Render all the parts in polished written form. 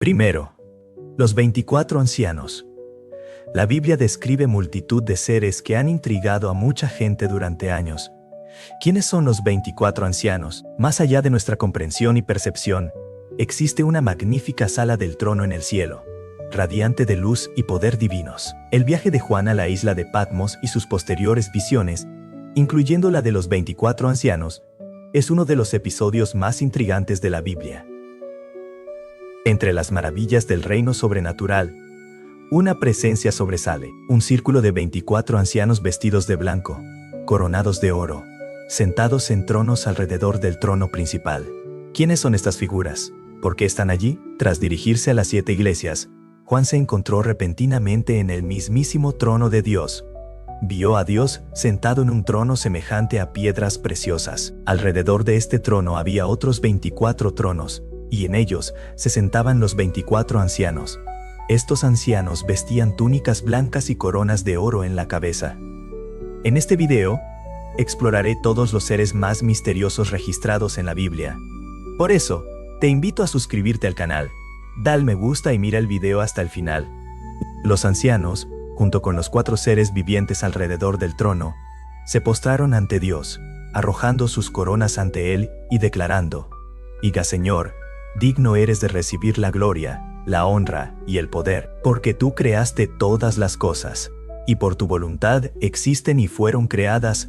Primero, los 24 ancianos. La Biblia describe multitud de seres que han intrigado a mucha gente durante años. ¿Quiénes son los 24 ancianos? Más allá de nuestra comprensión y percepción, existe una magnífica sala del trono en el cielo, radiante de luz y poder divinos. El viaje de Juan a la isla de Patmos y sus posteriores visiones, incluyendo la de los 24 ancianos, es uno de los episodios más intrigantes de la Biblia. Entre las maravillas del reino sobrenatural, una presencia sobresale, un círculo de 24 ancianos vestidos de blanco, coronados de oro, sentados en tronos alrededor del trono principal. ¿Quiénes son estas figuras? ¿Por qué están allí? Tras dirigirse a las 7 iglesias, Juan se encontró repentinamente en el mismísimo trono de Dios. Vio a Dios sentado en un trono semejante a piedras preciosas. Alrededor de este trono había otros 24 tronos, y en ellos se sentaban los 24 ancianos. Estos ancianos vestían túnicas blancas y coronas de oro en la cabeza. En este video, exploraré todos los seres más misteriosos registrados en la Biblia. Por eso, te invito a suscribirte al canal, dale me gusta y mira el video hasta el final. Los ancianos, junto con los 4 seres vivientes alrededor del trono, se postraron ante Dios, arrojando sus coronas ante Él y declarando: «Higa Señor, digno eres de recibir la gloria, la honra y el poder, porque tú creaste todas las cosas, y por tu voluntad existen y fueron creadas».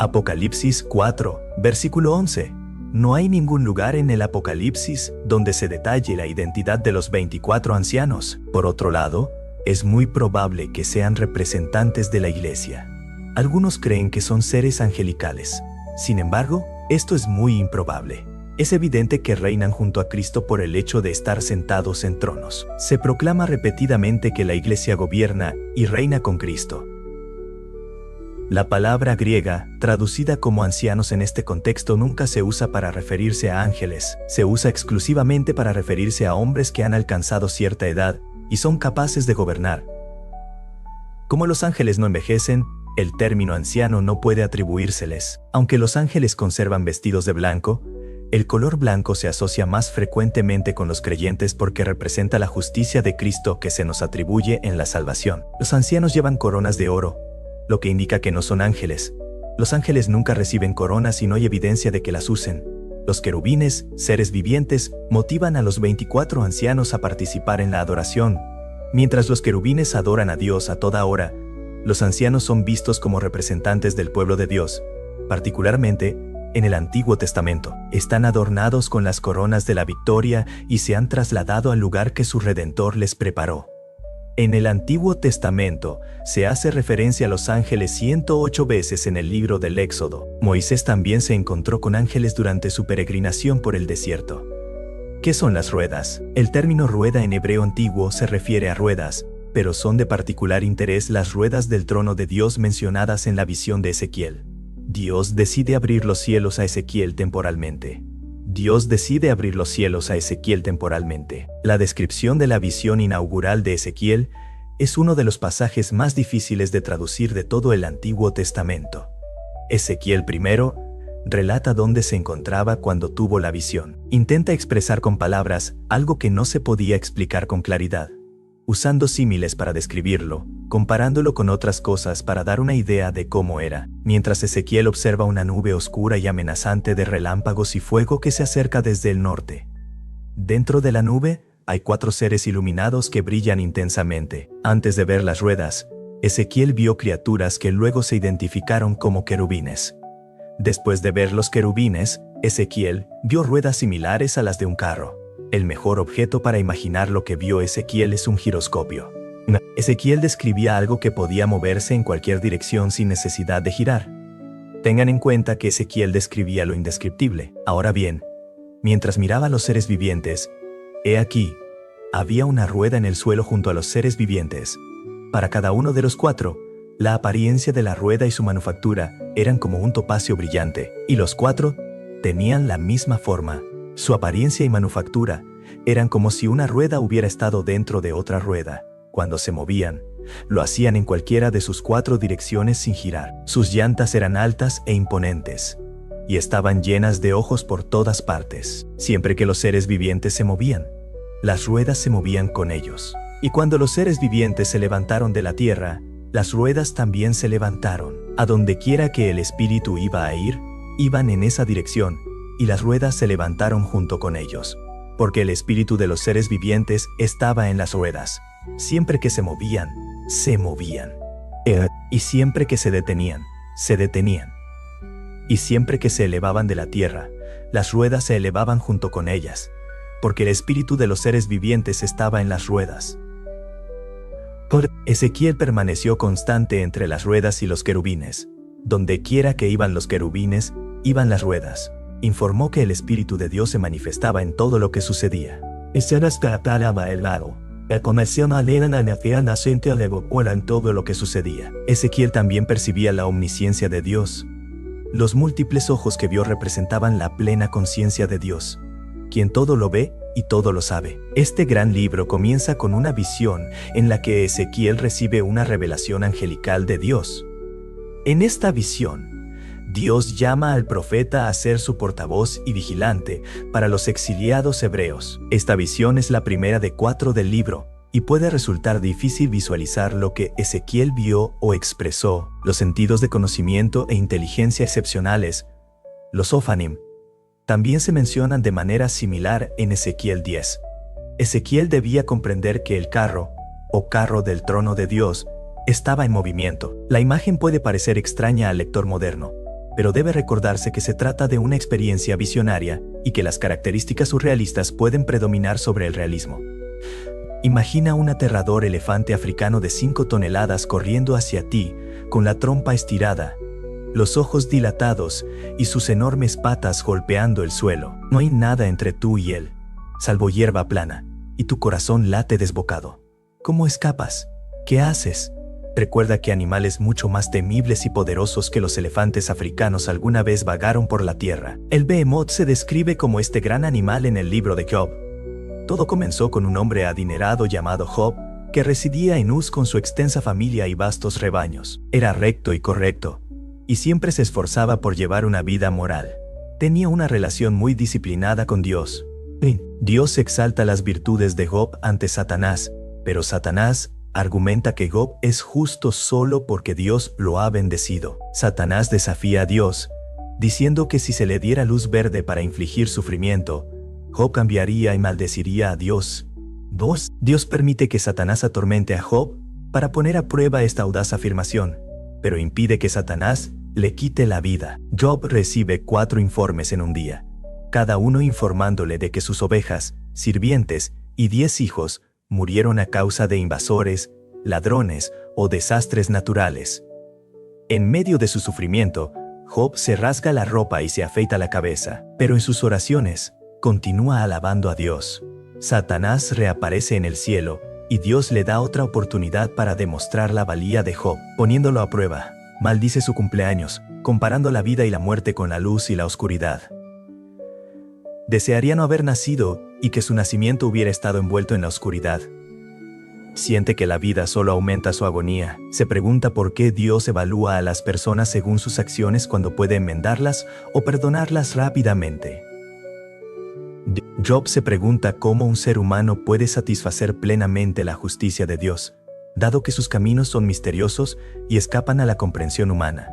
Apocalipsis 4, versículo 11. No hay ningún lugar en el Apocalipsis donde se detalle la identidad de los 24 ancianos. Por otro lado, es muy probable que sean representantes de la iglesia. Algunos creen que son seres angelicales. Sin embargo, esto es muy improbable. Es evidente que reinan junto a Cristo por el hecho de estar sentados en tronos. Se proclama repetidamente que la iglesia gobierna y reina con Cristo. La palabra griega, traducida como ancianos en este contexto, nunca se usa para referirse a ángeles. Se usa exclusivamente para referirse a hombres que han alcanzado cierta edad y son capaces de gobernar. Como los ángeles no envejecen, el término anciano no puede atribuírseles. Aunque los ángeles conservan vestidos de blanco, el color blanco se asocia más frecuentemente con los creyentes porque representa la justicia de Cristo que se nos atribuye en la salvación. Los ancianos llevan coronas de oro, lo que indica que no son ángeles. Los ángeles nunca reciben coronas y no hay evidencia de que las usen. Los querubines, seres vivientes, motivan a los 24 ancianos a participar en la adoración. Mientras los querubines adoran a Dios a toda hora, los ancianos son vistos como representantes del pueblo de Dios, particularmente en el Antiguo Testamento. Están adornados con las coronas de la victoria y se han trasladado al lugar que su Redentor les preparó. En el Antiguo Testamento se hace referencia a los ángeles 108 veces en el libro del Éxodo. Moisés también se encontró con ángeles durante su peregrinación por el desierto. ¿Qué son las ruedas? El término rueda en hebreo antiguo se refiere a ruedas, pero son de particular interés las ruedas del trono de Dios mencionadas en la visión de Ezequiel. Dios decide abrir los cielos a Ezequiel temporalmente. La descripción de la visión inaugural de Ezequiel es uno de los pasajes más difíciles de traducir de todo el Antiguo Testamento. Ezequiel primero relata dónde se encontraba cuando tuvo la visión. Intenta expresar con palabras algo que no se podía explicar con claridad, usando símiles para describirlo, comparándolo con otras cosas para dar una idea de cómo era. Mientras Ezequiel observa una nube oscura y amenazante de relámpagos y fuego que se acerca desde el norte. Dentro de la nube hay 4 seres iluminados que brillan intensamente. Antes de ver las ruedas, Ezequiel vio criaturas que luego se identificaron como querubines. Después de ver los querubines, Ezequiel vio ruedas similares a las de un carro. El mejor objeto para imaginar lo que vio Ezequiel es un giroscopio. Ezequiel describía algo que podía moverse en cualquier dirección sin necesidad de girar. Tengan en cuenta que Ezequiel describía lo indescriptible. Ahora bien, mientras miraba a los seres vivientes, he aquí, había una rueda en el suelo junto a los seres vivientes. Para cada uno de los 4, la apariencia de la rueda y su manufactura eran como un topacio brillante, y los 4 tenían la misma forma. Su apariencia y manufactura eran como si una rueda hubiera estado dentro de otra rueda. Cuando se movían, lo hacían en cualquiera de sus 4 direcciones sin girar. Sus llantas eran altas e imponentes, y estaban llenas de ojos por todas partes. Siempre que los seres vivientes se movían, las ruedas se movían con ellos. Y cuando los seres vivientes se levantaron de la tierra, las ruedas también se levantaron. A donde quiera que el espíritu iba a ir, iban en esa dirección, y las ruedas se levantaron junto con ellos. Porque el espíritu de los seres vivientes estaba en las ruedas. Siempre que se movían, se movían. Y siempre que se detenían, se detenían. Y siempre que se elevaban de la tierra, las ruedas se elevaban junto con ellas, porque el espíritu de los seres vivientes estaba en las ruedas. Ezequiel permaneció constante entre las ruedas y los querubines. Donde quiera que iban los querubines, iban las ruedas. Informó que el Espíritu de Dios se manifestaba en todo lo que sucedía. En todo lo que sucedía. Ezequiel también percibía la omnisciencia de Dios. Los múltiples ojos que vio representaban la plena conciencia de Dios, quien todo lo ve y todo lo sabe. Este gran libro comienza con una visión en la que Ezequiel recibe una revelación angelical de Dios. En esta visión, Dios llama al profeta a ser su portavoz y vigilante para los exiliados hebreos. Esta visión es la primera de 4 del libro, y puede resultar difícil visualizar lo que Ezequiel vio o expresó. Los sentidos de conocimiento e inteligencia excepcionales, los Ophanim, también se mencionan de manera similar en Ezequiel 10. Ezequiel debía comprender que el carro, o carro del trono de Dios, estaba en movimiento. La imagen puede parecer extraña al lector moderno, pero debe recordarse que se trata de una experiencia visionaria y que las características surrealistas pueden predominar sobre el realismo. Imagina un aterrador elefante africano de 5 toneladas corriendo hacia ti, con la trompa estirada, los ojos dilatados y sus enormes patas golpeando el suelo. No hay nada entre tú y él, salvo hierba plana, y tu corazón late desbocado. ¿Cómo escapas? ¿Qué haces? Recuerda que animales mucho más temibles y poderosos que los elefantes africanos alguna vez vagaron por la tierra. El Behemoth se describe como este gran animal en el libro de Job. Todo comenzó con un hombre adinerado llamado Job, que residía en Uz con su extensa familia y vastos rebaños. Era recto y correcto, y siempre se esforzaba por llevar una vida moral. Tenía una relación muy disciplinada con Dios. Dios exalta las virtudes de Job ante Satanás, pero Satanás argumenta que Job es justo solo porque Dios lo ha bendecido. Satanás desafía a Dios, diciendo que si se le diera luz verde para infligir sufrimiento, Job cambiaría y maldeciría a Dios. 2. Dios permite que Satanás atormente a Job para poner a prueba esta audaz afirmación, pero impide que Satanás le quite la vida. Job recibe 4 informes en un día, cada uno informándole de que sus ovejas, sirvientes y 10 hijos murieron a causa de invasores, ladrones o desastres naturales. En medio de su sufrimiento, Job se rasga la ropa y se afeita la cabeza, pero en sus oraciones continúa alabando a Dios. Satanás reaparece en el cielo y Dios le da otra oportunidad para demostrar la valía de Job, poniéndolo a prueba. Maldice su cumpleaños, comparando la vida y la muerte con la luz y la oscuridad. Desearía no haber nacido y que su nacimiento hubiera estado envuelto en la oscuridad. Siente que la vida solo aumenta su agonía. Se pregunta por qué Dios evalúa a las personas según sus acciones cuando puede enmendarlas o perdonarlas rápidamente. Job se pregunta cómo un ser humano puede satisfacer plenamente la justicia de Dios, dado que sus caminos son misteriosos y escapan a la comprensión humana.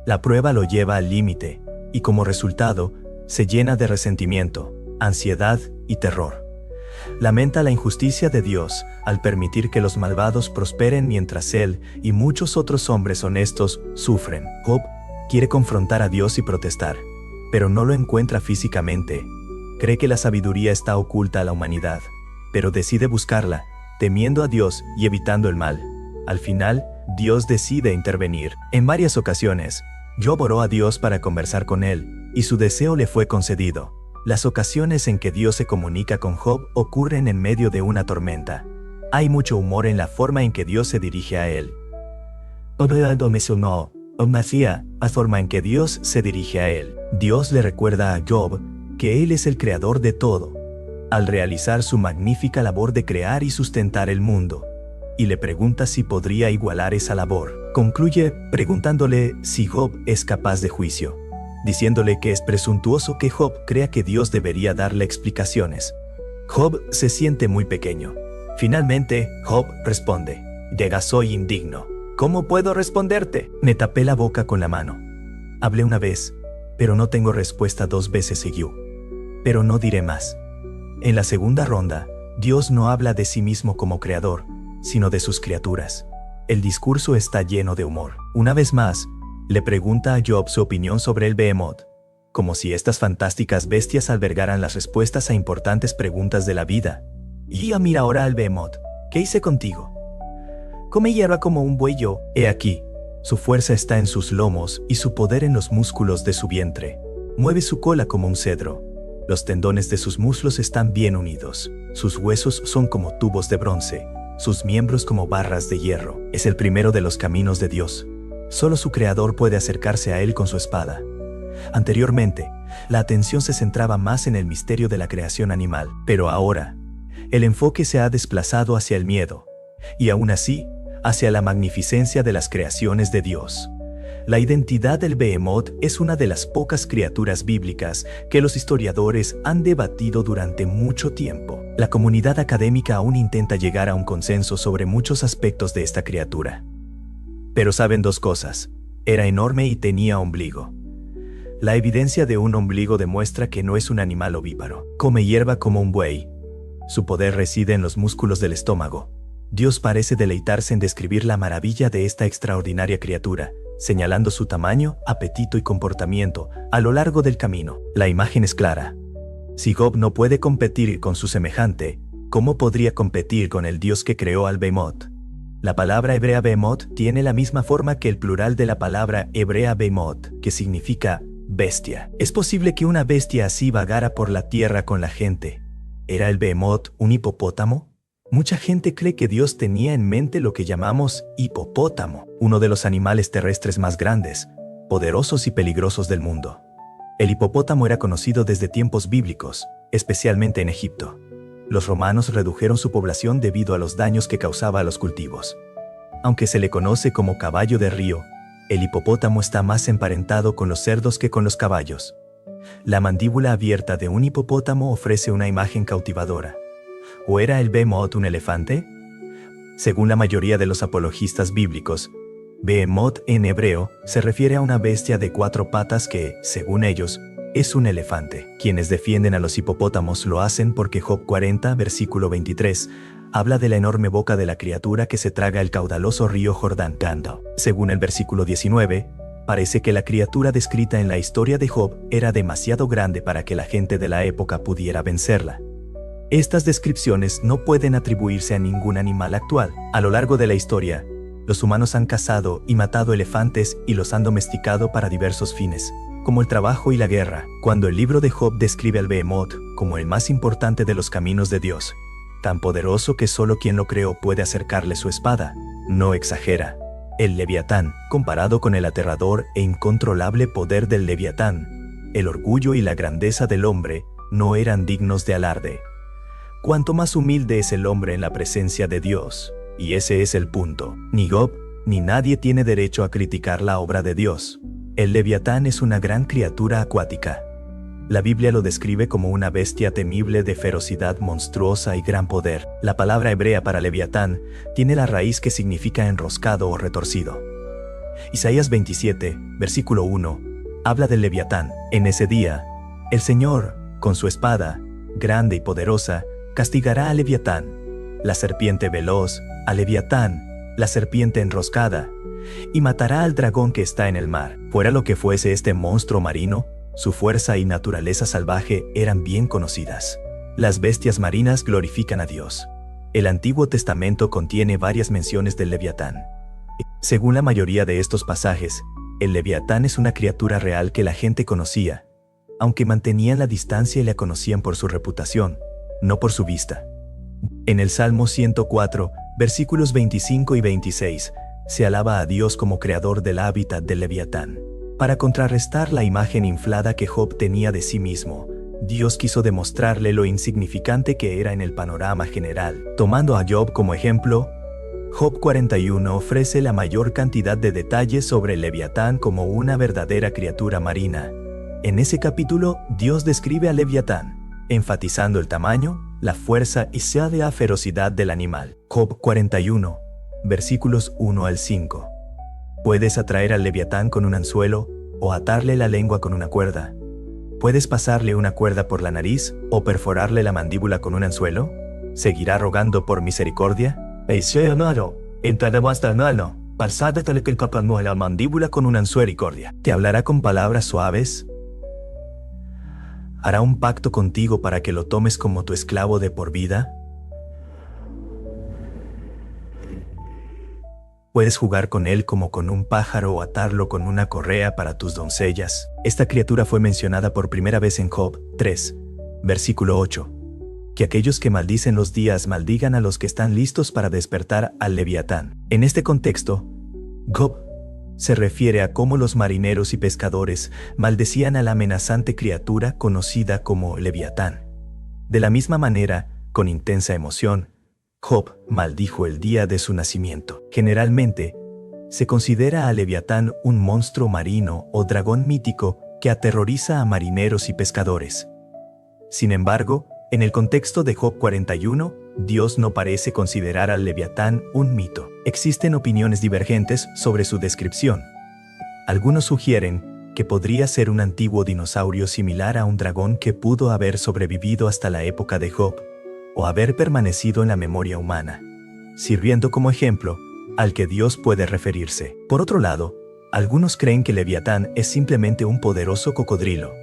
La prueba lo lleva al límite, y como resultado, se llena de resentimiento, ansiedad y terror. Lamenta la injusticia de Dios al permitir que los malvados prosperen mientras él y muchos otros hombres honestos sufren. Job quiere confrontar a Dios y protestar, pero no lo encuentra físicamente. Cree que la sabiduría está oculta a la humanidad, pero decide buscarla, temiendo a Dios y evitando el mal. Al final, Dios decide intervenir. En varias ocasiones, Job oró a Dios para conversar con él, y su deseo le fue concedido. Las ocasiones en que Dios se comunica con Job ocurren en medio de una tormenta. Hay mucho humor en la forma en que Dios se dirige a él. La forma en que Dios se dirige a él. Dios le recuerda a Job que Él es el creador de todo, al realizar su magnífica labor de crear y sustentar el mundo, y le pregunta si podría igualar esa labor. Concluye preguntándole si Job es capaz de juicio, diciéndole que es presuntuoso que Job crea que Dios debería darle explicaciones. Job se siente muy pequeño. Finalmente, Job responde: Diga, soy indigno. ¿Cómo puedo responderte? Me tapé la boca con la mano. Hablé una vez, pero no tengo respuesta 2 veces seguido. Pero no diré más. En la segunda ronda, Dios no habla de sí mismo como creador, sino de sus criaturas. El discurso está lleno de humor. Una vez más, le pregunta a Job su opinión sobre el Behemoth, como si estas fantásticas bestias albergaran las respuestas a importantes preguntas de la vida. Y mira ahora al Behemoth. ¿Qué hice contigo? Come hierba como un buey yo. He aquí, su fuerza está en sus lomos y su poder en los músculos de su vientre. Mueve su cola como un cedro. Los tendones de sus muslos están bien unidos. Sus huesos son como tubos de bronce, sus miembros como barras de hierro. Es el primero de los caminos de Dios. Solo su creador puede acercarse a él con su espada. Anteriormente, la atención se centraba más en el misterio de la creación animal, pero ahora, el enfoque se ha desplazado hacia el miedo, y aún así, hacia la magnificencia de las creaciones de Dios. La identidad del Behemoth es una de las pocas criaturas bíblicas que los historiadores han debatido durante mucho tiempo. La comunidad académica aún intenta llegar a un consenso sobre muchos aspectos de esta criatura. Pero saben 2 cosas: era enorme y tenía ombligo. La evidencia de un ombligo demuestra que no es un animal ovíparo. Come hierba como un buey. Su poder reside en los músculos del estómago. Dios parece deleitarse en describir la maravilla de esta extraordinaria criatura, señalando su tamaño, apetito y comportamiento a lo largo del camino. La imagen es clara. Si Job no puede competir con su semejante, ¿cómo podría competir con el Dios que creó al Behemoth? La palabra hebrea Behemoth tiene la misma forma que el plural de la palabra hebrea Behemoth, que significa bestia. ¿Es posible que una bestia así vagara por la tierra con la gente? ¿Era el Behemoth un hipopótamo? Mucha gente cree que Dios tenía en mente lo que llamamos hipopótamo, uno de los animales terrestres más grandes, poderosos y peligrosos del mundo. El hipopótamo era conocido desde tiempos bíblicos, especialmente en Egipto. Los romanos redujeron su población debido a los daños que causaba a los cultivos. Aunque se le conoce como caballo de río, el hipopótamo está más emparentado con los cerdos que con los caballos. La mandíbula abierta de un hipopótamo ofrece una imagen cautivadora. ¿O era el Behemoth un elefante? Según la mayoría de los apologistas bíblicos, Behemoth en hebreo se refiere a una bestia de 4 patas que, según ellos, es un elefante. Quienes defienden a los hipopótamos lo hacen porque Job 40, versículo 23, habla de la enorme boca de la criatura que se traga el caudaloso río Jordán. Según el versículo 19, parece que la criatura descrita en la historia de Job era demasiado grande para que la gente de la época pudiera vencerla. Estas descripciones no pueden atribuirse a ningún animal actual. A lo largo de la historia, los humanos han cazado y matado elefantes y los han domesticado para diversos fines, como el trabajo y la guerra. Cuando el libro de Job describe al Behemoth como el más importante de los caminos de Dios, tan poderoso que solo quien lo creó puede acercarle su espada, no exagera. El Leviatán, comparado con el aterrador e incontrolable poder del Leviatán, el orgullo y la grandeza del hombre no eran dignos de alarde. Cuanto más humilde es el hombre en la presencia de Dios, y ese es el punto. Ni Job, ni nadie tiene derecho a criticar la obra de Dios. El Leviatán es una gran criatura acuática. La Biblia lo describe como una bestia temible de ferocidad monstruosa y gran poder. La palabra hebrea para Leviatán tiene la raíz que significa enroscado o retorcido. Isaías 27, versículo 1, habla del Leviatán. En ese día, el Señor, con su espada, grande y poderosa, castigará a Leviatán, la serpiente veloz, a Leviatán, la serpiente enroscada, y matará al dragón que está en el mar. Fuera lo que fuese este monstruo marino, su fuerza y naturaleza salvaje eran bien conocidas. Las bestias marinas glorifican a Dios. El Antiguo Testamento contiene varias menciones del Leviatán. Según la mayoría de estos pasajes, el Leviatán es una criatura real que la gente conocía, aunque mantenían la distancia y la conocían por su reputación, no por su vista. En el Salmo 104, versículos 25 y 26, se alaba a Dios como creador del hábitat del Leviatán. Para contrarrestar la imagen inflada que Job tenía de sí mismo, Dios quiso demostrarle lo insignificante que era en el panorama general. Tomando a Job como ejemplo, Job 41 ofrece la mayor cantidad de detalles sobre el Leviatán como una verdadera criatura marina. En ese capítulo, Dios describe al Leviatán. enfatizando el tamaño, la fuerza y la ferocidad del animal. Job 41, versículos 1 al 5. Puedes atraer al leviatán con un anzuelo o atarle la lengua con una cuerda. ¿Puedes pasarle una cuerda por la nariz o perforarle la mandíbula con un anzuelo? ¿Seguirá rogando por misericordia? Pasádele la mandíbula con un anzuelo. ¿Te hablará con palabras suaves? ¿Hará un pacto contigo para que lo tomes como tu esclavo de por vida? Puedes jugar con él como con un pájaro o atarlo con una correa para tus doncellas. Esta criatura fue mencionada por primera vez en Job 3, versículo 8. Que aquellos que maldicen los días maldigan a los que están listos para despertar al leviatán. En este contexto, Job se refiere a cómo los marineros y pescadores maldecían a la amenazante criatura conocida como leviatán. De la misma manera, con intensa emoción, Job maldijo el día de su nacimiento. Generalmente, se considera a Leviatán un monstruo marino o dragón mítico que aterroriza a marineros y pescadores. Sin embargo, en el contexto de Job 41, Dios no parece considerar al Leviatán un mito. Existen opiniones divergentes sobre su descripción. Algunos sugieren que podría ser un antiguo dinosaurio similar a un dragón que pudo haber sobrevivido hasta la época de Job, o haber permanecido en la memoria humana, sirviendo como ejemplo al que Dios puede referirse. Por otro lado, algunos creen que Leviatán es simplemente un poderoso cocodrilo.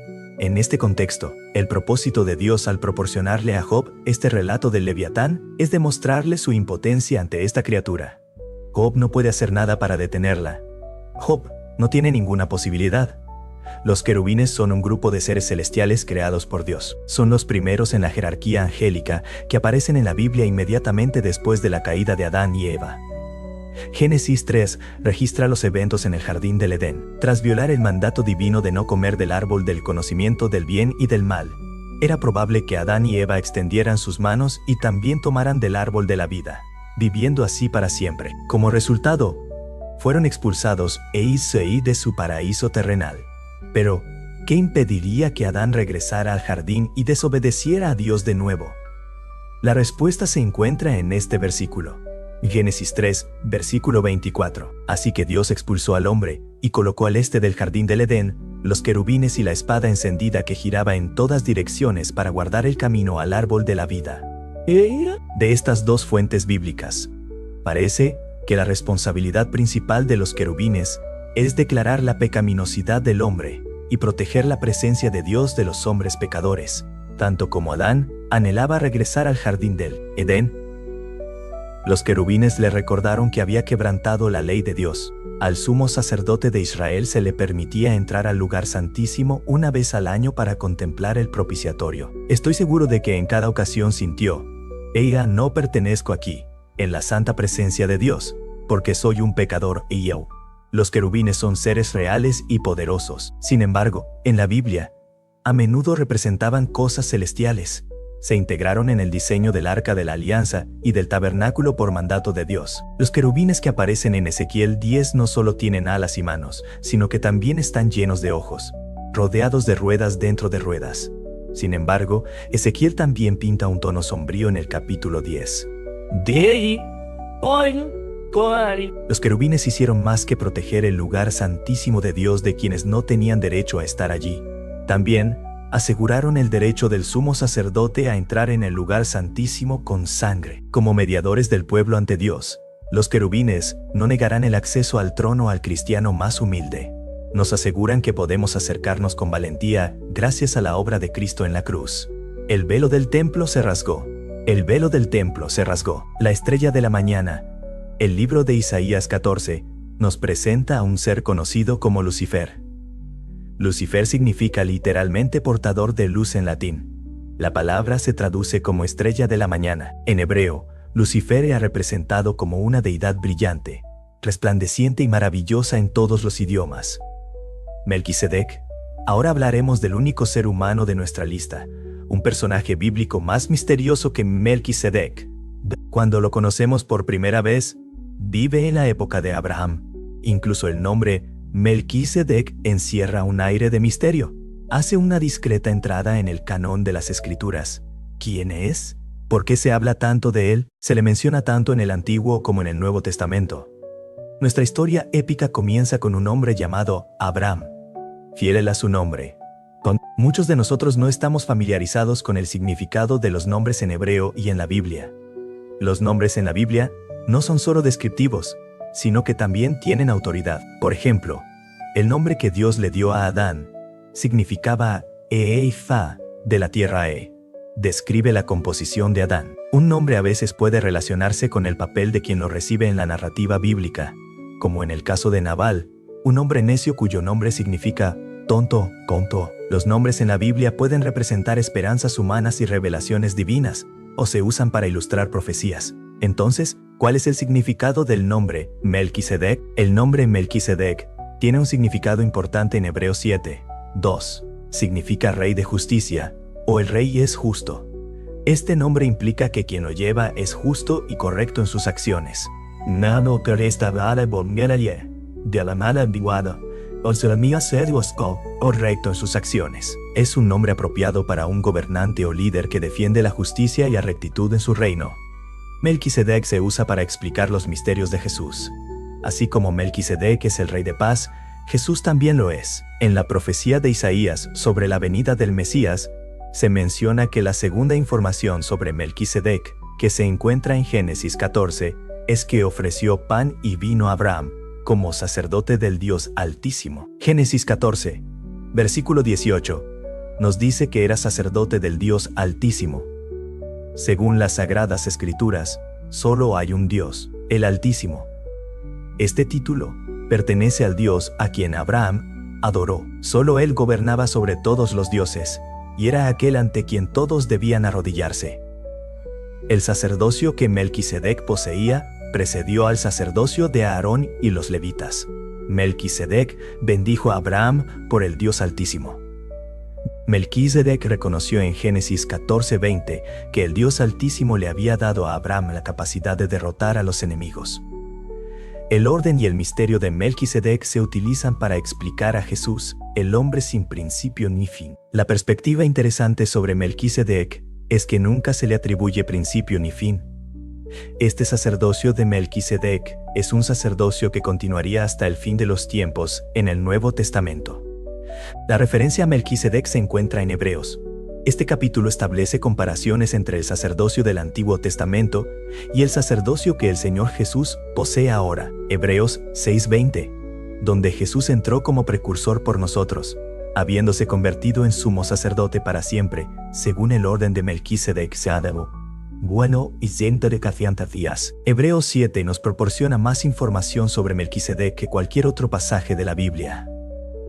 En este contexto, el propósito de Dios al proporcionarle a Job este relato del Leviatán es demostrarle su impotencia ante esta criatura. Job no puede hacer nada para detenerla. Job no tiene ninguna posibilidad. Los querubines son un grupo de seres celestiales creados por Dios. Son los primeros en la jerarquía angélica que aparecen en la Biblia inmediatamente después de la caída de Adán y Eva. Génesis 3 registra los eventos en el jardín del Edén. Tras violar el mandato divino de no comer del árbol del conocimiento del bien y del mal, era probable que Adán y Eva extendieran sus manos y también tomaran del árbol de la vida, viviendo así para siempre. Como resultado, fueron expulsados de su paraíso terrenal. Pero, ¿qué impediría que Adán regresara al jardín y desobedeciera a Dios de nuevo? La respuesta se encuentra en este versículo. Génesis 3, versículo 24. Así que Dios expulsó al hombre y colocó al este del jardín del Edén los querubines y la espada encendida que giraba en todas direcciones para guardar el camino al árbol de la vida. De estas dos fuentes bíblicas, parece que la responsabilidad principal de los querubines es declarar la pecaminosidad del hombre y proteger la presencia de Dios de los hombres pecadores, tanto como Adán anhelaba regresar al jardín del Edén. Los querubines le recordaron que había quebrantado la ley de Dios. Al sumo sacerdote de Israel se le permitía entrar al lugar santísimo una vez al año para contemplar el propiciatorio. Estoy seguro de que en cada ocasión sintió: no pertenezco aquí, en la santa presencia de Dios, porque soy un pecador y yo. Los querubines son seres reales y poderosos. Sin embargo, en la Biblia, a menudo representaban cosas celestiales. Se integraron en el diseño del Arca de la Alianza y del Tabernáculo por mandato de Dios. Los querubines que aparecen en Ezequiel 10 no solo tienen alas y manos, sino que también están llenos de ojos, rodeados de ruedas dentro de ruedas. Sin embargo, Ezequiel también pinta un tono sombrío en el capítulo 10. Los querubines hicieron más que proteger el lugar santísimo de Dios de quienes no tenían derecho a estar allí. También aseguraron el derecho del sumo sacerdote a entrar en el lugar santísimo con sangre. Como mediadores del pueblo ante Dios, los querubines no negarán el acceso al trono al cristiano más humilde. Nos aseguran que podemos acercarnos con valentía gracias a la obra de Cristo en la cruz. El velo del templo se rasgó. El velo del templo se rasgó. La estrella de la mañana. El libro de Isaías 14 nos presenta a un ser conocido como Lucifer. Lucifer significa literalmente portador de luz en latín. La palabra se traduce como estrella de la mañana. En hebreo, Lucifer era representado como una deidad brillante, resplandeciente y maravillosa en todos los idiomas. Melquisedec. Ahora hablaremos del único ser humano de nuestra lista, un personaje bíblico más misterioso que Melquisedec. Cuando lo conocemos por primera vez, vive en la época de Abraham. Incluso el nombre Melquisedec encierra un aire de misterio. hace una discreta entrada en el canon de las Escrituras. ¿Quién es? ¿Por qué se habla tanto de él? Se le menciona tanto en el Antiguo como en el Nuevo Testamento. Nuestra historia épica comienza con un hombre llamado Abraham, fiel a su nombre. Muchos de nosotros no estamos familiarizados con el significado de los nombres en hebreo y en la Biblia. Los nombres en la Biblia no son solo descriptivos, sino que también tienen autoridad. Por ejemplo, el nombre que Dios le dio a Adán significaba Efa, de la tierra describe la composición de Adán. Un nombre a veces puede relacionarse con el papel de quien lo recibe en la narrativa bíblica, como en el caso de Nabal, un hombre necio cuyo nombre significa tonto, conto. Los nombres en la Biblia pueden representar esperanzas humanas y revelaciones divinas, o se usan para ilustrar profecías. Entonces, ¿cuál es el significado del nombre Melquisedec? El nombre Melquisedec tiene un significado importante en Hebreos 7:2. Significa rey de justicia, o el rey es justo. Este nombre implica que quien lo lleva es justo y correcto en sus acciones. Nano que esta vara volviera de la mala ambiguada, o se mía ser o recto en sus acciones. Es un nombre apropiado para un gobernante o líder que defiende la justicia y la rectitud en su reino. Melquisedec se usa para explicar los misterios de Jesús. Así como Melquisedec es el rey de paz, Jesús también lo es. En la profecía de Isaías sobre la venida del Mesías, se menciona que la segunda información sobre Melquisedec, que se encuentra en Génesis 14, es que ofreció pan y vino a Abraham, como sacerdote del Dios Altísimo. Génesis 14, versículo 18, nos dice que era sacerdote del Dios Altísimo. Según las Sagradas Escrituras, solo hay un Dios, el Altísimo. Este título pertenece al Dios a quien Abraham adoró. Solo él gobernaba sobre todos los dioses, y era aquel ante quien todos debían arrodillarse. El sacerdocio que Melquisedec poseía precedió al sacerdocio de Aarón y los levitas. Melquisedec bendijo a Abraham por el Dios Altísimo. Melquisedec reconoció en Génesis 14:20 que el Dios Altísimo le había dado a Abraham la capacidad de derrotar a los enemigos. El orden y el misterio de Melquisedec se utilizan para explicar a Jesús, el hombre sin principio ni fin. La perspectiva interesante sobre Melquisedec es que nunca se le atribuye principio ni fin. Este sacerdocio de Melquisedec es un sacerdocio que continuaría hasta el fin de los tiempos en el Nuevo Testamento. La referencia a Melquisedec se encuentra en Hebreos. Este capítulo establece comparaciones entre el sacerdocio del Antiguo Testamento y el sacerdocio que el Señor Jesús posee ahora. Hebreos 6:20, donde Jesús entró como precursor por nosotros, habiéndose convertido en sumo sacerdote para siempre, según el orden de Melquisedec Seadabo. Bueno, y ciento de cafiantatías. Hebreos 7 nos proporciona más información sobre Melquisedec que cualquier otro pasaje de la Biblia.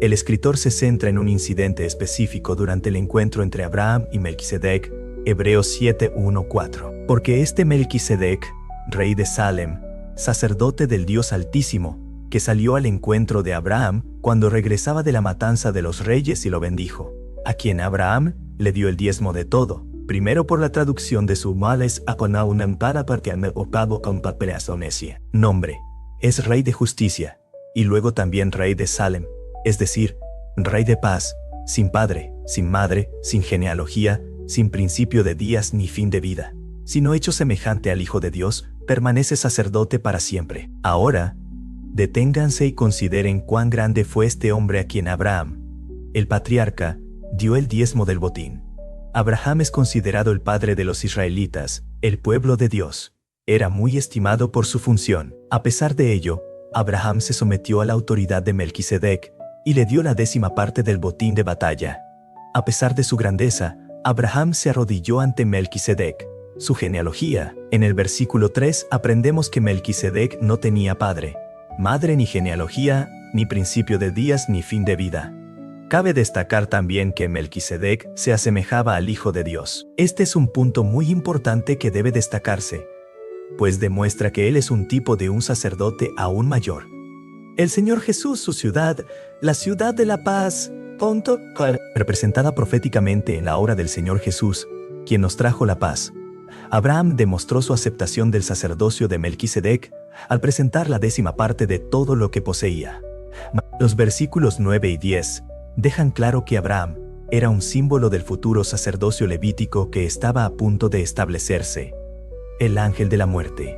El escritor se centra en un incidente específico durante el encuentro entre Abraham y Melquisedec, Hebreos 7:1-4. Porque este Melquisedec, rey de Salem, sacerdote del Dios Altísimo, que salió al encuentro de Abraham cuando regresaba de la matanza de los reyes y lo bendijo, a quien Abraham le dio el diezmo de todo, primero por la traducción de su males a Conaunam para partirme o pavo con papelasonesia. Nombre, es rey de justicia, y luego también rey de Salem, es decir, rey de paz, sin padre, sin madre, sin genealogía, sin principio de días ni fin de vida, sino hecho semejante al Hijo de Dios, permanece sacerdote para siempre. Ahora, deténganse y consideren cuán grande fue este hombre a quien Abraham, el patriarca, dio el diezmo del botín. Abraham es considerado el padre de los israelitas, el pueblo de Dios. Era muy estimado por su función. A pesar de ello, Abraham se sometió a la autoridad de Melquisedec y le dio la 10ª parte del botín de batalla. A pesar de su grandeza, Abraham se arrodilló ante Melquisedec. Su genealogía. En el versículo 3 aprendemos que Melquisedec no tenía padre, madre ni genealogía, ni principio de días ni fin de vida. Cabe destacar también que Melquisedec se asemejaba al Hijo de Dios. Este es un punto muy importante que debe destacarse, pues demuestra que él es un tipo de un sacerdote aún mayor. El Señor Jesús, su ciudad, la ciudad de la paz, representada proféticamente en la obra del Señor Jesús, quien nos trajo la paz. Abraham demostró su aceptación del sacerdocio de Melquisedec al presentar la 10ª parte de todo lo que poseía. Los versículos 9 y 10 dejan claro que Abraham era un símbolo del futuro sacerdocio levítico que estaba a punto de establecerse. El ángel de la muerte.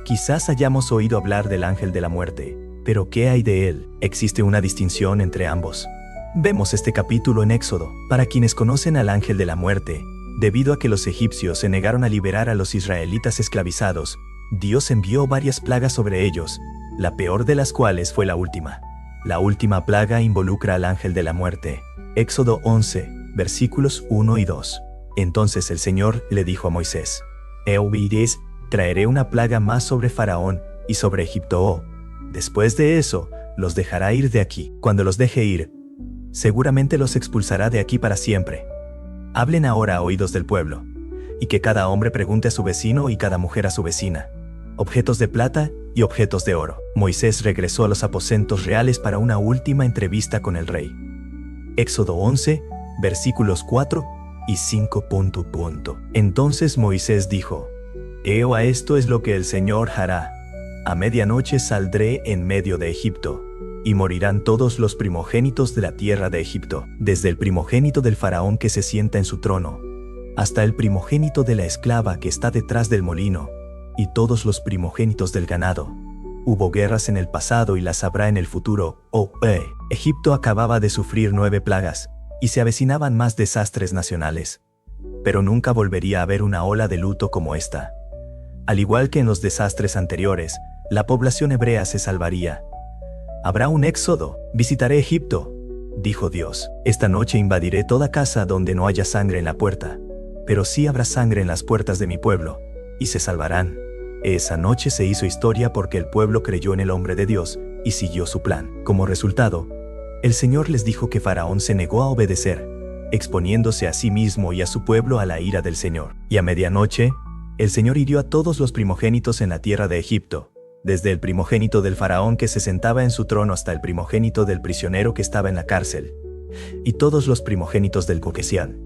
Quizás hayamos oído hablar del ángel de la muerte, pero ¿qué hay de él? ¿Existe una distinción entre ambos? Vemos este capítulo en Éxodo. Para quienes conocen al ángel de la muerte, debido a que los egipcios se negaron a liberar a los israelitas esclavizados, Dios envió varias plagas sobre ellos, la peor de las cuales fue la última. La última plaga involucra al ángel de la muerte. Éxodo 11, versículos 1 y 2. Entonces el Señor le dijo a Moisés: «Oiréis, traeré una plaga más sobre Faraón y sobre Egipto. Después de eso, los dejará ir de aquí. Cuando los deje ir, seguramente los expulsará de aquí para siempre. Hablen ahora a oídos del pueblo, y que cada hombre pregunte a su vecino y cada mujer a su vecina, objetos de plata y objetos de oro». Moisés regresó a los aposentos reales para una última entrevista con el rey. Éxodo 11, versículos 4 y 5. Entonces Moisés dijo: «A esto es lo que el Señor hará. A medianoche saldré en medio de Egipto, y morirán todos los primogénitos de la tierra de Egipto, desde el primogénito del faraón que se sienta en su trono, hasta el primogénito de la esclava que está detrás del molino, y todos los primogénitos del ganado. Hubo guerras en el pasado y las habrá en el futuro. Egipto acababa de sufrir 9 plagas, y se avecinaban más desastres nacionales. Pero nunca volvería a haber una ola de luto como esta. Al igual que en los desastres anteriores, la población hebrea se salvaría. Habrá un éxodo. Visitaré Egipto, dijo Dios. Esta noche invadiré toda casa donde no haya sangre en la puerta, pero sí habrá sangre en las puertas de mi pueblo, y se salvarán. Esa noche se hizo historia porque el pueblo creyó en el hombre de Dios y siguió su plan. Como resultado, el Señor les dijo que Faraón se negó a obedecer, exponiéndose a sí mismo y a su pueblo a la ira del Señor. Y a medianoche, el Señor hirió a todos los primogénitos en la tierra de Egipto, desde el primogénito del faraón que se sentaba en su trono hasta el primogénito del prisionero que estaba en la cárcel, y todos los primogénitos del coquesián,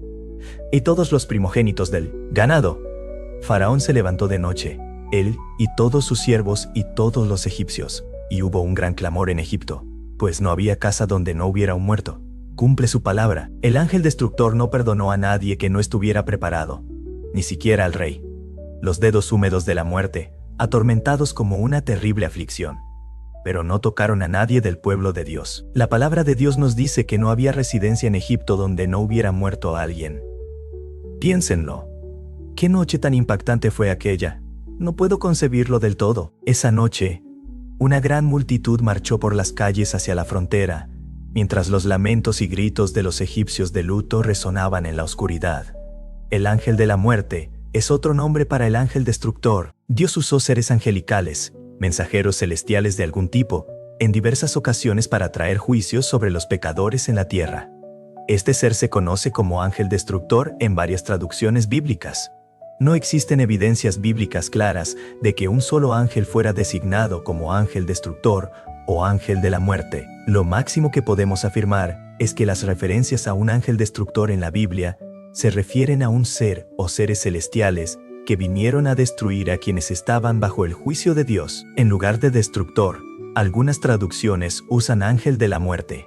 y todos los primogénitos del ganado. Faraón se levantó de noche, él y todos sus siervos y todos los egipcios, y hubo un gran clamor en Egipto, pues no había casa donde no hubiera un muerto. Cumple su palabra. El ángel destructor no perdonó a nadie que no estuviera preparado, ni siquiera al rey. Los dedos húmedos de la muerte, atormentados como una terrible aflicción, pero no tocaron a nadie del pueblo de Dios. La palabra de Dios nos dice que no había residencia en Egipto donde no hubiera muerto a alguien. Piénsenlo. ¿Qué noche tan impactante fue aquella? No puedo concebirlo del todo. Esa noche, una gran multitud marchó por las calles hacia la frontera, mientras los lamentos y gritos de los egipcios de luto resonaban en la oscuridad. El ángel de la muerte es otro nombre para el ángel destructor. Dios usó seres angelicales, mensajeros celestiales de algún tipo, en diversas ocasiones para traer juicios sobre los pecadores en la tierra. Este ser se conoce como ángel destructor en varias traducciones bíblicas. No existen evidencias bíblicas claras de que un solo ángel fuera designado como ángel destructor o ángel de la muerte. Lo máximo que podemos afirmar es que las referencias a un ángel destructor en la Biblia se refieren a un ser o seres celestiales que vinieron a destruir a quienes estaban bajo el juicio de Dios. En lugar de destructor, algunas traducciones usan ángel de la muerte.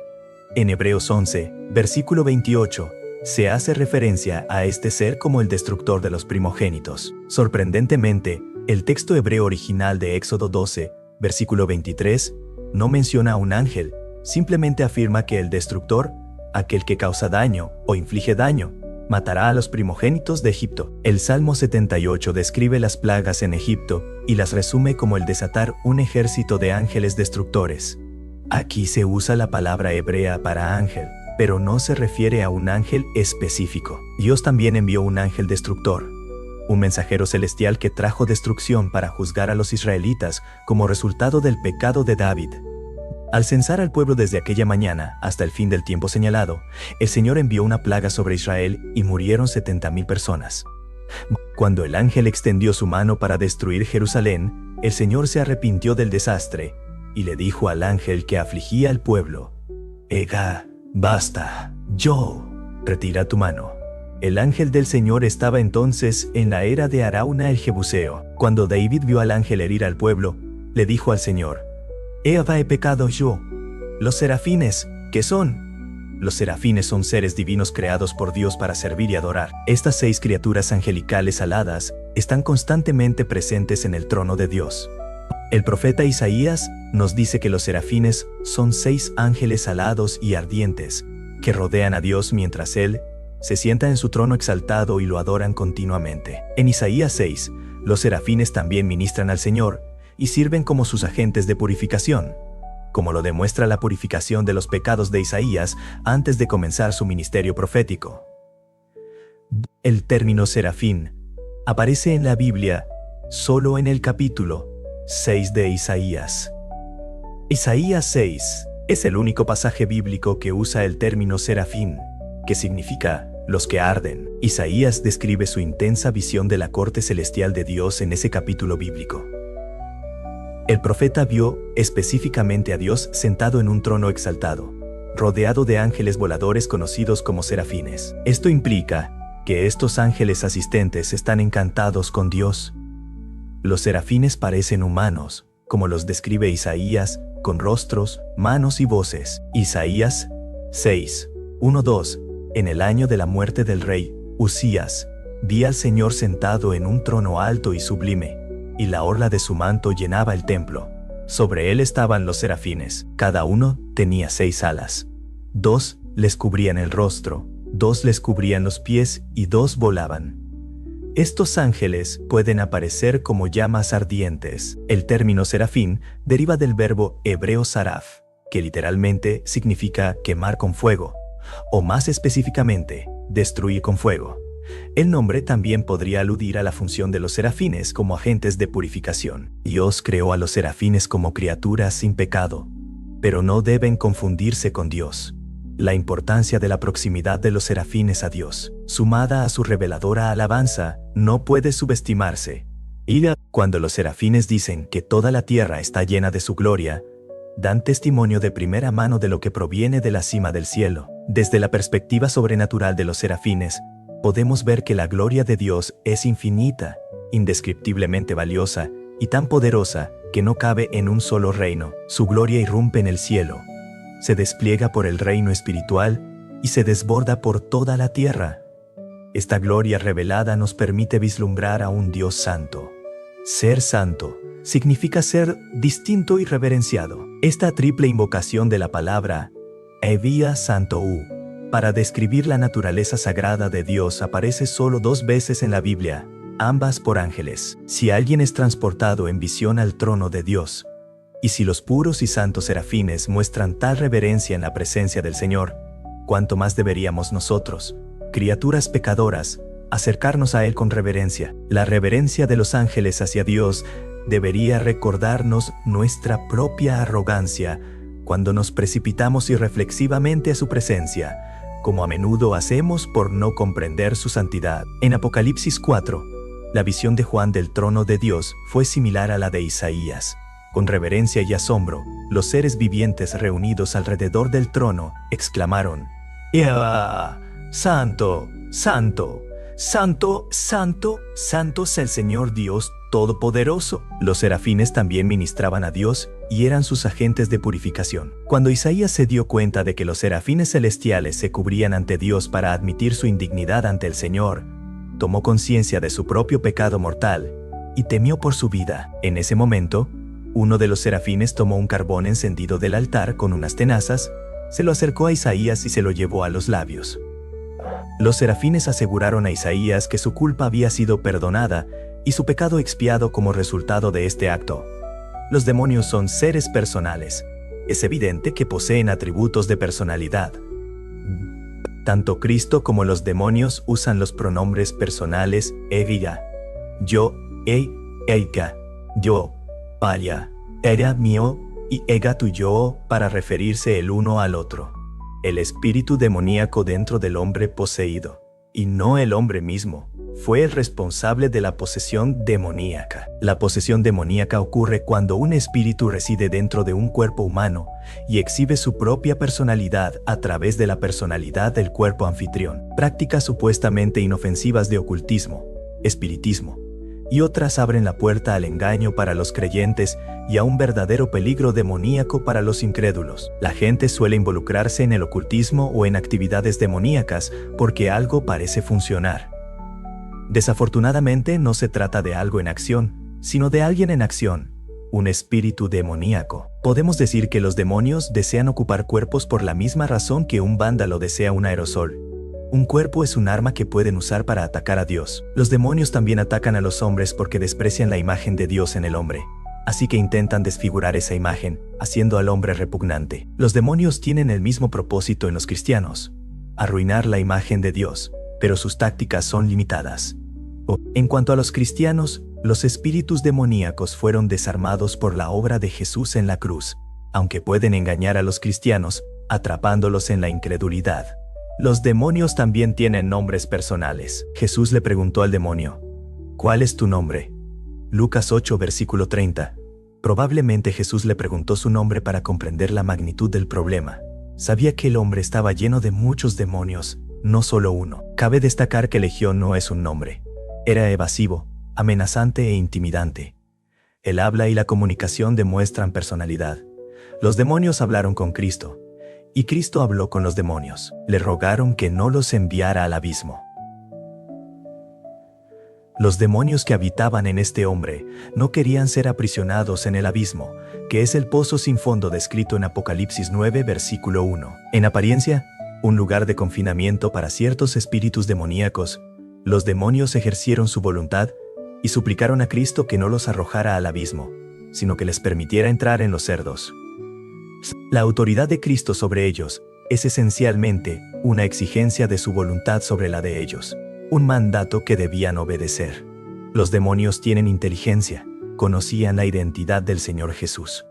En Hebreos 11, versículo 28, se hace referencia a este ser como el destructor de los primogénitos. Sorprendentemente, el texto hebreo original de Éxodo 12, versículo 23, no menciona a un ángel, simplemente afirma que el destructor, aquel que causa daño o inflige daño, matará a los primogénitos de Egipto. El Salmo 78 describe las plagas en Egipto y las resume como el desatar un ejército de ángeles destructores. Aquí se usa la palabra hebrea para ángel, pero no se refiere a un ángel específico. Dios también envió un ángel destructor, un mensajero celestial que trajo destrucción para juzgar a los israelitas como resultado del pecado de David. Al censar al pueblo desde aquella mañana hasta el fin del tiempo señalado, el Señor envió una plaga sobre Israel y murieron 70,000 personas. Cuando el ángel extendió su mano para destruir Jerusalén, el Señor se arrepintió del desastre y le dijo al ángel que afligía al pueblo: «Ega, basta, retira tu mano». El ángel del Señor estaba entonces en la era de Arauna el Jebuseo. Cuando David vio al ángel herir al pueblo, le dijo al Señor: «He pecado yo. Los serafines, ¿qué son?». Los serafines son seres divinos creados por Dios para servir y adorar. Estas 6 criaturas angelicales aladas están constantemente presentes en el trono de Dios. El profeta Isaías nos dice que los serafines son 6 ángeles alados y ardientes que rodean a Dios mientras Él se sienta en su trono exaltado y lo adoran continuamente. En Isaías 6, los serafines también ministran al Señor y sirven como sus agentes de purificación, como lo demuestra la purificación de los pecados de Isaías antes de comenzar su ministerio profético. El término serafín aparece en la Biblia solo en el capítulo 6 de Isaías. Isaías 6 es el único pasaje bíblico que usa el término serafín, que significa los que arden. Isaías describe su intensa visión de la corte celestial de Dios en ese capítulo bíblico. El profeta vio específicamente a Dios sentado en un trono exaltado, rodeado de ángeles voladores conocidos como serafines. Esto implica que estos ángeles asistentes están encantados con Dios. Los serafines parecen humanos, como los describe Isaías, con rostros, manos y voces. Isaías 6, 1-2. En el año de la muerte del rey Usías, vi al Señor sentado en un trono alto y sublime, y la orla de su manto llenaba el templo. Sobre él estaban los serafines, cada uno tenía 6 alas. 2 les cubrían el rostro, 2 les cubrían los pies y 2 volaban. Estos ángeles pueden aparecer como llamas ardientes. El término serafín deriva del verbo hebreo saraf, que literalmente significa quemar con fuego, o más específicamente, destruir con fuego. El nombre también podría aludir a la función de los serafines como agentes de purificación. Dios creó a los serafines como criaturas sin pecado, pero no deben confundirse con Dios. La importancia de la proximidad de los serafines a Dios, sumada a su reveladora alabanza, no puede subestimarse. Y cuando los serafines dicen que toda la tierra está llena de su gloria, dan testimonio de primera mano de lo que proviene de la cima del cielo. Desde la perspectiva sobrenatural de los serafines, podemos ver que la gloria de Dios es infinita, indescriptiblemente valiosa y tan poderosa que no cabe en un solo reino. Su gloria irrumpe en el cielo, se despliega por el reino espiritual y se desborda por toda la tierra. Esta gloria revelada nos permite vislumbrar a un Dios santo. Ser santo significa ser distinto y reverenciado. Esta triple invocación de la palabra Evia Santo U para describir la naturaleza sagrada de Dios aparece solo 2 veces en la Biblia, ambas por ángeles. Si alguien es transportado en visión al trono de Dios, y si los puros y santos serafines muestran tal reverencia en la presencia del Señor, ¿cuánto más deberíamos nosotros, criaturas pecadoras, acercarnos a Él con reverencia? La reverencia de los ángeles hacia Dios debería recordarnos nuestra propia arrogancia cuando nos precipitamos irreflexivamente a su presencia, como a menudo hacemos por no comprender su santidad. En Apocalipsis 4, la visión de Juan del trono de Dios fue similar a la de Isaías. Con reverencia y asombro, los seres vivientes reunidos alrededor del trono exclamaron: ¡Ea! ¡Santo! ¡Santo! ¡Santo! ¡Santo! ¡Santo es el Señor Dios Todopoderoso! Los serafines también ministraban a Dios y eran sus agentes de purificación. Cuando Isaías se dio cuenta de que los serafines celestiales se cubrían ante Dios para admitir su indignidad ante el Señor, tomó conciencia de su propio pecado mortal y temió por su vida. En ese momento, uno de los serafines tomó un carbón encendido del altar con unas tenazas, se lo acercó a Isaías y se lo llevó a los labios. Los serafines aseguraron a Isaías que su culpa había sido perdonada y su pecado expiado como resultado de este acto. Los demonios son seres personales. Es evidente que poseen atributos de personalidad. Tanto Cristo como los demonios usan los pronombres personales ella, yo, ella, yo, ella, era mío y ella tuyo para referirse el uno al otro. El espíritu demoníaco dentro del hombre poseído, y no el hombre mismo, fue el responsable de la posesión demoníaca. La posesión demoníaca ocurre cuando un espíritu reside dentro de un cuerpo humano y exhibe su propia personalidad a través de la personalidad del cuerpo anfitrión. Prácticas supuestamente inofensivas de ocultismo, espiritismo y otras abren la puerta al engaño para los creyentes y a un verdadero peligro demoníaco para los incrédulos. La gente suele involucrarse en el ocultismo o en actividades demoníacas porque algo parece funcionar. Desafortunadamente no se trata de algo en acción, sino de alguien en acción, un espíritu demoníaco. Podemos decir que los demonios desean ocupar cuerpos por la misma razón que un vándalo desea un aerosol. Un cuerpo es un arma que pueden usar para atacar a Dios. Los demonios también atacan a los hombres porque desprecian la imagen de Dios en el hombre. Así que intentan desfigurar esa imagen, haciendo al hombre repugnante. Los demonios tienen el mismo propósito en los cristianos: arruinar la imagen de Dios, pero sus tácticas son limitadas. En cuanto a los cristianos, los espíritus demoníacos fueron desarmados por la obra de Jesús en la cruz, aunque pueden engañar a los cristianos, atrapándolos en la incredulidad. Los demonios también tienen nombres personales. Jesús le preguntó al demonio: ¿cuál es tu nombre? Lucas 8, versículo 30. Probablemente Jesús le preguntó su nombre para comprender la magnitud del problema. Sabía que el hombre estaba lleno de muchos demonios, no solo uno. Cabe destacar que Legión no es un nombre. Era evasivo, amenazante e intimidante. El habla y la comunicación demuestran personalidad. Los demonios hablaron con Cristo, y Cristo habló con los demonios. Le rogaron que no los enviara al abismo. Los demonios que habitaban en este hombre no querían ser aprisionados en el abismo, que es el pozo sin fondo descrito en Apocalipsis 9, versículo 1. En apariencia, un lugar de confinamiento para ciertos espíritus demoníacos, los demonios ejercieron su voluntad y suplicaron a Cristo que no los arrojara al abismo, sino que les permitiera entrar en los cerdos. La autoridad de Cristo sobre ellos es esencialmente una exigencia de su voluntad sobre la de ellos, un mandato que debían obedecer. Los demonios tienen inteligencia, conocían la identidad del Señor Jesús.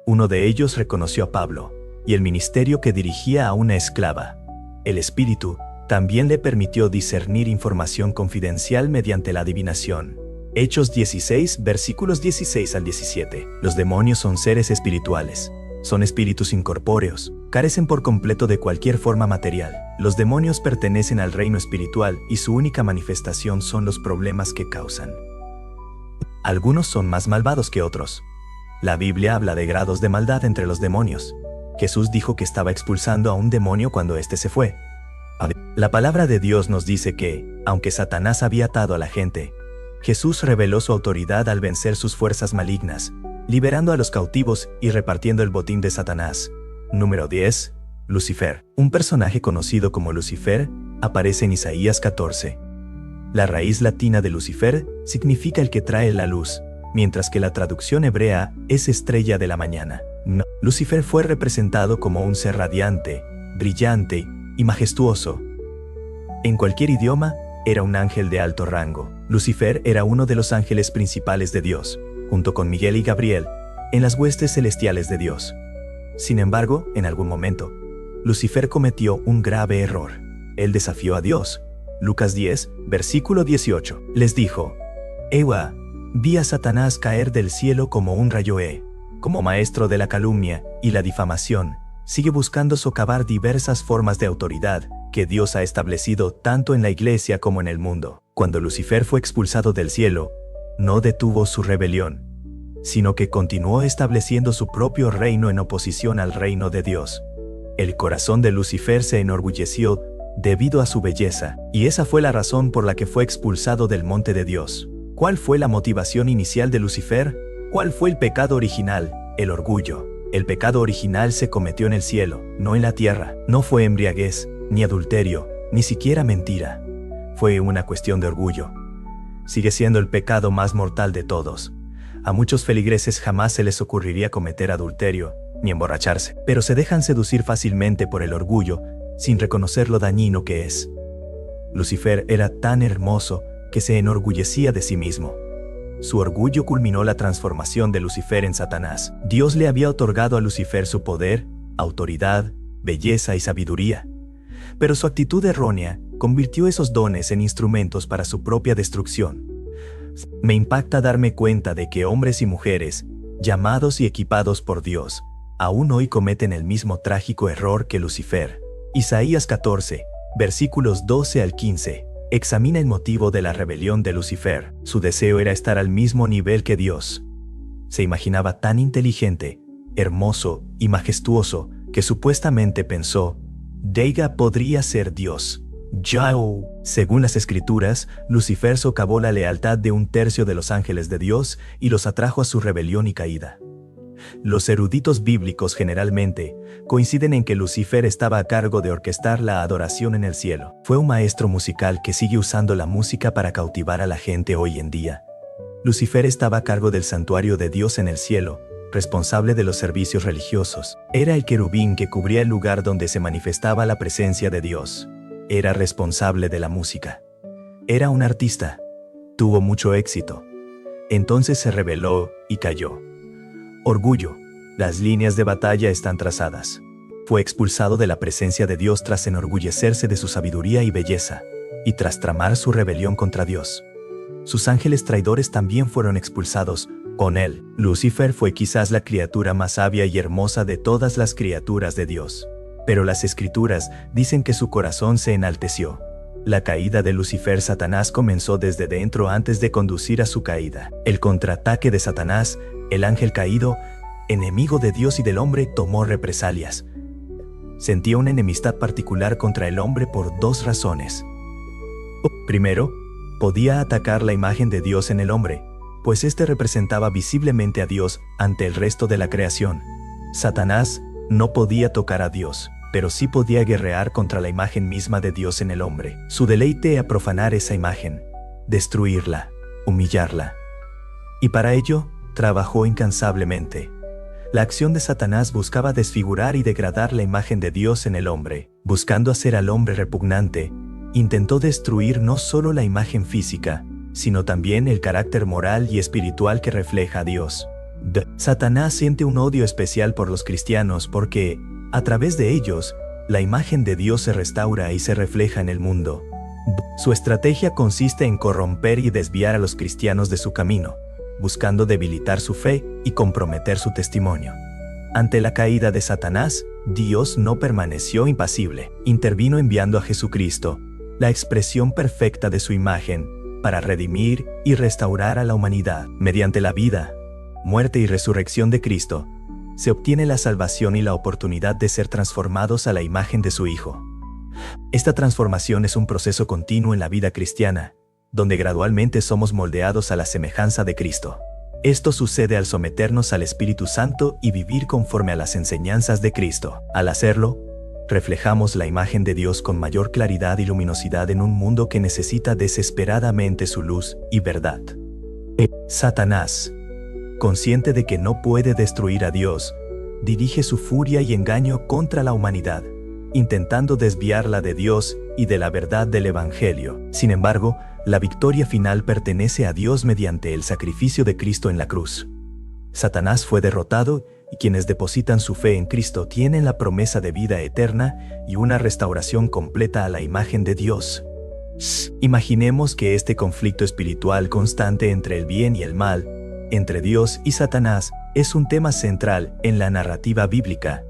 Uno de ellos reconoció a Pablo y el ministerio que dirigía a una esclava. El Espíritu también le permitió discernir información confidencial mediante la adivinación. Hechos 16, versículos 16 al 17. Los demonios son seres espirituales. Son espíritus incorpóreos, carecen por completo de cualquier forma material. Los demonios pertenecen al reino espiritual y su única manifestación son los problemas que causan. Algunos son más malvados que otros. La Biblia habla de grados de maldad entre los demonios. Jesús dijo que estaba expulsando a un demonio cuando éste se fue. La palabra de Dios nos dice que, aunque Satanás había atado a la gente, Jesús reveló su autoridad al vencer sus fuerzas malignas, liberando a los cautivos y repartiendo el botín de Satanás. Número 10. Lucifer. Un personaje conocido como Lucifer aparece en Isaías 14. La raíz latina de Lucifer significa el que trae la luz, mientras que la traducción hebrea es estrella de la mañana. Lucifer fue representado como un ser radiante, brillante y majestuoso. En cualquier idioma, era un ángel de alto rango. Lucifer era uno de los ángeles principales de Dios, junto con Miguel y Gabriel, en las huestes celestiales de Dios. Sin embargo, en algún momento, Lucifer cometió un grave error. Él desafió a Dios. Lucas 10, versículo 18. Les dijo: «Ewa, vi a Satanás caer del cielo como un rayo. Como maestro de la calumnia y la difamación, sigue buscando socavar diversas formas de autoridad que Dios ha establecido tanto en la iglesia como en el mundo». Cuando Lucifer fue expulsado del cielo, no detuvo su rebelión, sino que continuó estableciendo su propio reino en oposición al reino de Dios. El corazón de Lucifer se enorgulleció debido a su belleza, y esa fue la razón por la que fue expulsado del monte de Dios. ¿Cuál fue la motivación inicial de Lucifer? ¿Cuál fue el pecado original? El orgullo. El pecado original se cometió en el cielo, no en la tierra. No fue embriaguez, ni adulterio, ni siquiera mentira. Fue una cuestión de orgullo. Sigue siendo el pecado más mortal de todos. A muchos feligreses jamás se les ocurriría cometer adulterio, ni emborracharse, pero se dejan seducir fácilmente por el orgullo, sin reconocer lo dañino que es. Lucifer era tan hermoso que se enorgullecía de sí mismo. Su orgullo culminó la transformación de Lucifer en Satanás. Dios le había otorgado a Lucifer su poder, autoridad, belleza y sabiduría. Pero su actitud errónea convirtió esos dones en instrumentos para su propia destrucción. Me impacta darme cuenta de que hombres y mujeres, llamados y equipados por Dios, aún hoy cometen el mismo trágico error que Lucifer. Isaías 14, versículos 12 al 15. Examina el motivo de la rebelión de Lucifer. Su deseo era estar al mismo nivel que Dios. Se imaginaba tan inteligente, hermoso y majestuoso que supuestamente pensó, Deiga podría ser Dios. Yao. Según las escrituras, Lucifer socavó la lealtad de 1/3 de los ángeles de Dios y los atrajo a su rebelión y caída. Los eruditos bíblicos generalmente coinciden en que Lucifer estaba a cargo de orquestar la adoración en el cielo. Fue un maestro musical que sigue usando la música para cautivar a la gente hoy en día. Lucifer estaba a cargo del santuario de Dios en el cielo, responsable de los servicios religiosos. Era el querubín que cubría el lugar donde se manifestaba la presencia de Dios. Era responsable de la música. Era un artista. Tuvo mucho éxito. Entonces se rebeló y cayó. Orgullo. Las líneas de batalla están trazadas. Fue expulsado de la presencia de Dios tras enorgullecerse de su sabiduría y belleza, y tras tramar su rebelión contra Dios. Sus ángeles traidores también fueron expulsados con él. Lucifer fue quizás la criatura más sabia y hermosa de todas las criaturas de Dios. Pero las escrituras dicen que su corazón se enalteció. La caída de Lucifer, Satanás comenzó desde dentro antes de conducir a su caída. El contraataque de Satanás, el ángel caído, enemigo de Dios y del hombre, tomó represalias. Sentía una enemistad particular contra el hombre por 2 razones. Primero, podía atacar la imagen de Dios en el hombre, pues éste representaba visiblemente a Dios ante el resto de la creación. Satanás no podía tocar a Dios, pero sí podía guerrear contra la imagen misma de Dios en el hombre. Su deleite era profanar esa imagen, destruirla, humillarla. Y para ello, trabajó incansablemente. La acción de Satanás buscaba desfigurar y degradar la imagen de Dios en el hombre. Buscando hacer al hombre repugnante, intentó destruir no solo la imagen física, sino también el carácter moral y espiritual que refleja a Dios. Satanás siente un odio especial por los cristianos porque, a través de ellos, la imagen de Dios se restaura y se refleja en el mundo. Su estrategia consiste en corromper y desviar a los cristianos de su camino, buscando debilitar su fe y comprometer su testimonio. Ante la caída de Satanás, Dios no permaneció impasible. Intervino enviando a Jesucristo, la expresión perfecta de su imagen, para redimir y restaurar a la humanidad. Mediante la vida, muerte y resurrección de Cristo, se obtiene la salvación y la oportunidad de ser transformados a la imagen de su Hijo. Esta transformación es un proceso continuo en la vida cristiana, donde gradualmente somos moldeados a la semejanza de Cristo. Esto sucede al someternos al Espíritu Santo y vivir conforme a las enseñanzas de Cristo. Al hacerlo, reflejamos la imagen de Dios con mayor claridad y luminosidad en un mundo que necesita desesperadamente su luz y verdad. Satanás, consciente de que no puede destruir a Dios, dirige su furia y engaño contra la humanidad, intentando desviarla de Dios y de la verdad del Evangelio. Sin embargo, la victoria final pertenece a Dios mediante el sacrificio de Cristo en la cruz. Satanás fue derrotado y quienes depositan su fe en Cristo tienen la promesa de vida eterna y una restauración completa a la imagen de Dios. Imaginemos que este conflicto espiritual constante entre el bien y el mal, entre Dios y Satanás, es un tema central en la narrativa bíblica.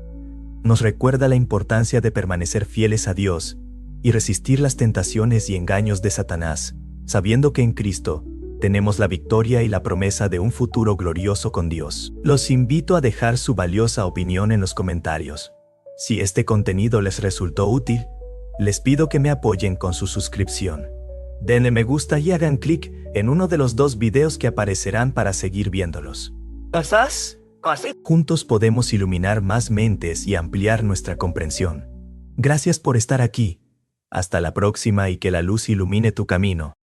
Nos recuerda la importancia de permanecer fieles a Dios y resistir las tentaciones y engaños de Satanás, sabiendo que en Cristo tenemos la victoria y la promesa de un futuro glorioso con Dios. Los invito a dejar su valiosa opinión en los comentarios. Si este contenido les resultó útil, les pido que me apoyen con su suscripción. Denle me gusta y hagan clic en uno de los 2 videos que aparecerán para seguir viéndolos. Juntos podemos iluminar más mentes y ampliar nuestra comprensión. Gracias por estar aquí. Hasta la próxima y que la luz ilumine tu camino.